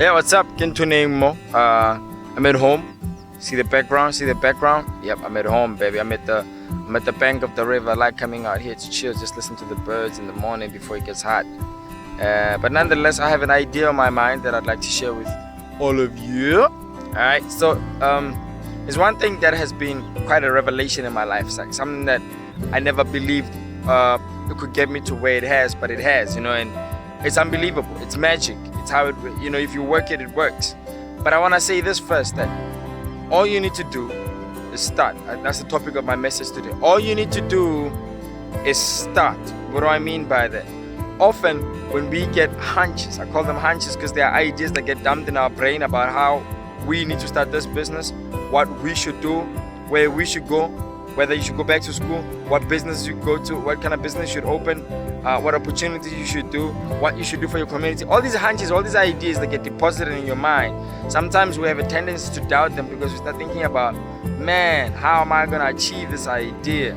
Yeah, what's up? Kintu Nemo. I'm at home. See the background? See the background? Yep, I'm at home, baby. I'm at the bank of the river. I like coming out here to chill, just listen to the birds in the morning before it gets hot. But nonetheless, I have an idea on my mind that I'd like to share with all of you. Alright, so there's one thing that has been quite a revelation in my life. It's like something that I never believed it could get me to where it has, but it has, and it's unbelievable. It's magic. It's how it, if you work it, it works. But I want to say this first, that all you need to do is start. That's the topic of my message today. All you need to do is start. What do I mean by that? Often when we get hunches, I call them hunches because they are ideas that get dumped in our brain about how we need to start this business, what we should do, where we should go, whether you should go back to school, what business you go to, what kind of business you should open, what opportunities you should do, what you should do for your community. All these hunches, all these ideas that get deposited in your mind, sometimes we have a tendency to doubt them because we start thinking about, man, how am I going to achieve this idea?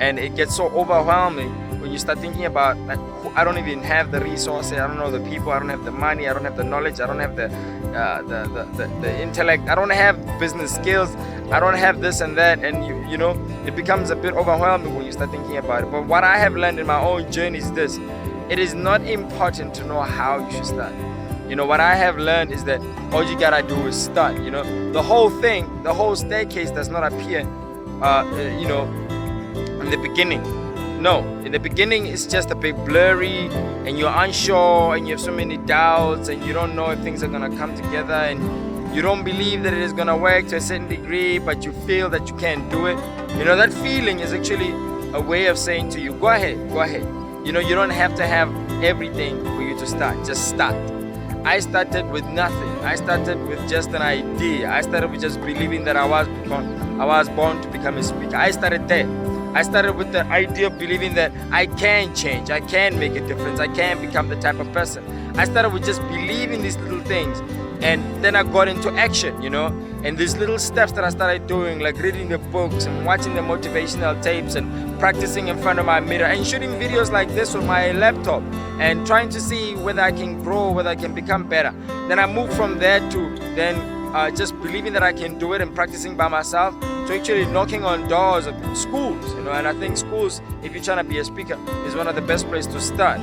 And it gets so overwhelming when you start thinking about, like, I don't even have the resources, I don't know the people, I don't have the money, I don't have the knowledge, I don't have the intellect, I don't have business skills, I don't have this and that, and it becomes a bit overwhelming when you start thinking about it. But what I have learned in my own journey is this: it is not important to know how you should start. What I have learned is that all you gotta do is start. The whole thing, the whole staircase does not appear, in the beginning. No, in the beginning it's just a bit blurry and you're unsure and you have so many doubts and you don't know if things are gonna come together and you don't believe that it is gonna work to a certain degree, but you feel that you can't do it. That feeling is actually a way of saying to you, go ahead. You don't have to have everything for you to start. Just start. I started with nothing. I started with just an idea. I started with just believing that I was born to become a speaker. I started there. I started with the idea of believing that I can change, I can make a difference, I can become the type of person. I started with just believing these little things, and then I got into action, and these little steps that I started doing, like reading the books and watching the motivational tapes and practicing in front of my mirror and shooting videos like this on my laptop and trying to see whether I can grow, whether I can become better. Then I moved from there to then just believing that I can do it and practicing by myself, to actually knocking on doors of schools, and I think schools, if you're trying to be a speaker, is one of the best places to start,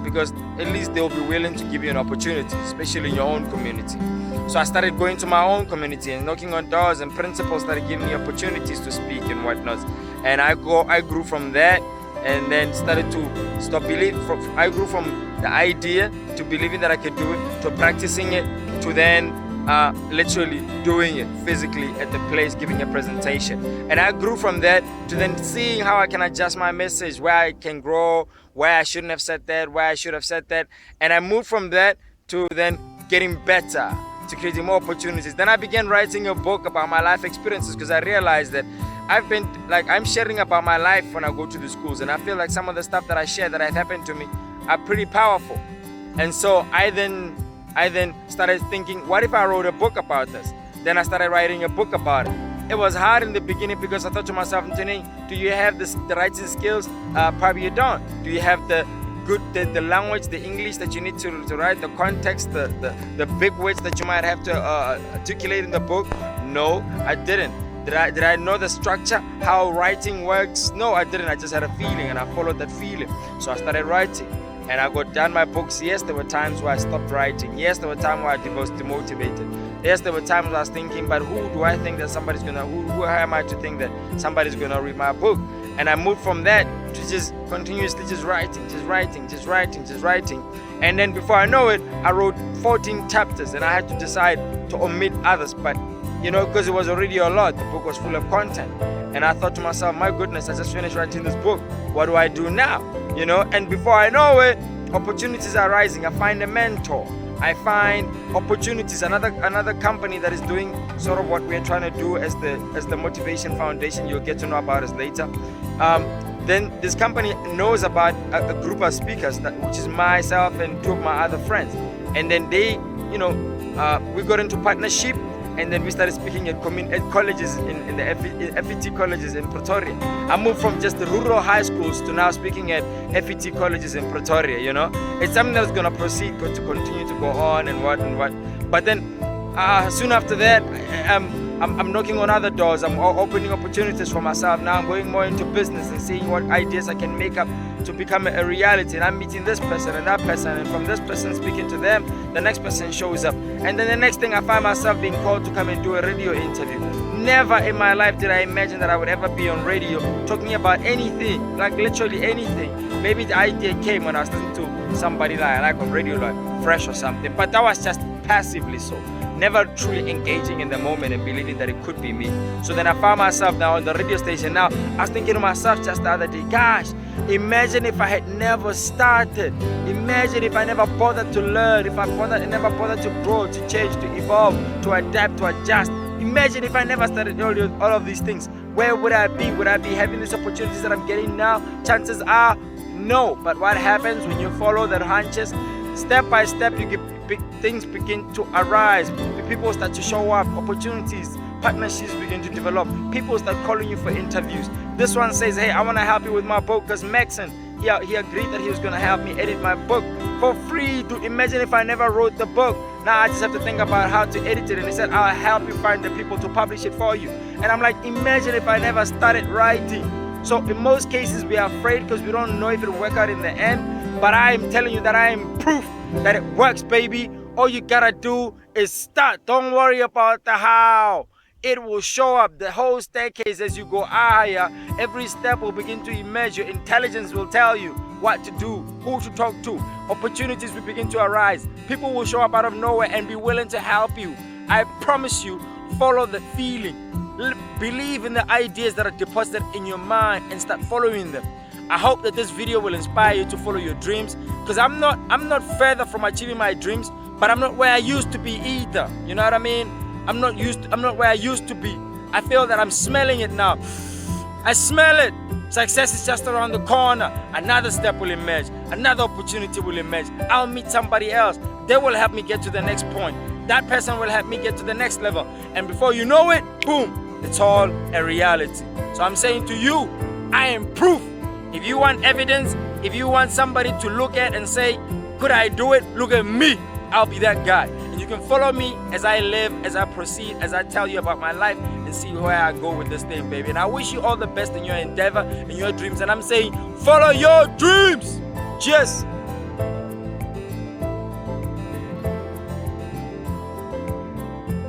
because at least they'll be willing to give you an opportunity, especially in your own community. So I started going to my own community and knocking on doors, and principals started giving me opportunities to speak and whatnot, and I grew from that, and then started to stop believing. I grew from the idea to believing that I could do it, to practicing it, to then literally doing it physically at the place, giving a presentation. And I grew from that to then seeing how I can adjust my message, where I can grow, where I shouldn't have said that, where I should have said that. And I moved from that to then getting better, to creating more opportunities. Then I began writing a book about my life experiences, because I realized that I'm sharing about my life when I go to the schools, and I feel like some of the stuff that I share that has happened to me are pretty powerful. And so I then started thinking, what if I wrote a book about this? Then I started writing a book about it. It was hard in the beginning because I thought to myself, do you have the writing skills? Probably you don't. Do you have the language, the English that you need to write, the context, the big words that you might have to articulate in the book? No, I didn't. Did I know the structure, how writing works? No, I didn't. I just had a feeling and I followed that feeling. So I started writing. And I got done my books. Yes, there were times where I stopped writing. Yes, there were times where I was demotivated. Yes, there were times where I was thinking, but who do I think that somebody's gonna, who am I to think that somebody's gonna read my book? And I moved from that to just continuously just writing. And then before I know it, I wrote 14 chapters, and I had to decide to omit others, but because it was already a lot, the book was full of content. And I thought to myself, my goodness, I just finished writing this book. What do I do now? And before I know it, opportunities are rising. I find a mentor. I find opportunities, another company that is doing sort of what we're trying to do as the Motivation Foundation. You'll get to know about us later. Then this company knows about a group of speakers, which is myself and two of my other friends. And then they, we got into partnership, and then we started speaking at colleges in the FET colleges in Pretoria. I moved from just the rural high schools to now speaking at FET colleges in Pretoria. You know, it's something that's gonna proceed, to continue to go on and what. But then soon after that, I'm knocking on other doors. I'm opening opportunities for myself. Now I'm going more into business and seeing what ideas I can make up to become a reality. And I'm meeting this person and that person, and from this person speaking to them, the next person shows up. And then the next thing, I find myself being called to come and do a radio interview. Never in my life did I imagine that I would ever be on radio talking about anything, like literally anything. Maybe the idea came when I was listening to somebody like on radio, like Fresh or something, but that was just passively so. Never truly engaging in the moment and believing that it could be me. So then I found myself now on the radio station. Now I was thinking to myself just the other day, gosh, imagine if I had never started. Imagine if I never bothered to learn, if I never bothered to grow, to change, to evolve, to adapt, to adjust. Imagine if I never started all of these things. Where would I be? Would I be having these opportunities that I'm getting now? Chances are no. But what happens when you follow the hunches? Step by step, things begin to arise. People start to show up. Opportunities, partnerships begin to develop. People start calling you for interviews. This one says, hey, I want to help you with my book, because Maxon, he agreed that he was going to help me edit my book for free. To imagine if I never wrote the book. Now I just have to think about how to edit it. And he said, I'll help you find the people to publish it for you. And I'm like, imagine if I never started writing. So in most cases, we are afraid because we don't know if it will work out in the end. But I am telling you that I am proof that it works, baby. All you gotta do is start. Don't worry about the how. It will show up. The whole staircase as you go higher, every step will begin to emerge. Your intelligence will tell you what to do, who to talk to. Opportunities will begin to arise. People will show up out of nowhere and be willing to help you. I promise you, follow the feeling. Believe in the ideas that are deposited in your mind and start following them. I hope that this video will inspire you to follow your dreams, because I'm not further from achieving my dreams, but I'm not where I used to be either. You know what I mean? I'm not where I used to be. I feel that I'm smelling it now. I smell it. Success is just around the corner. Another step will emerge. Another opportunity will emerge. I'll meet somebody else. They will help me get to the next point. That person will help me get to the next level. And before you know it, boom, it's all a reality. So I'm saying to you, I am proof. If you want evidence, if you want somebody to look at and say, could I do it? Look at me. I'll be that guy. And you can follow me as I live, as I proceed, as I tell you about my life and see where I go with this thing, baby. And I wish you all the best in your endeavor, in your dreams. And I'm saying, follow your dreams. Cheers.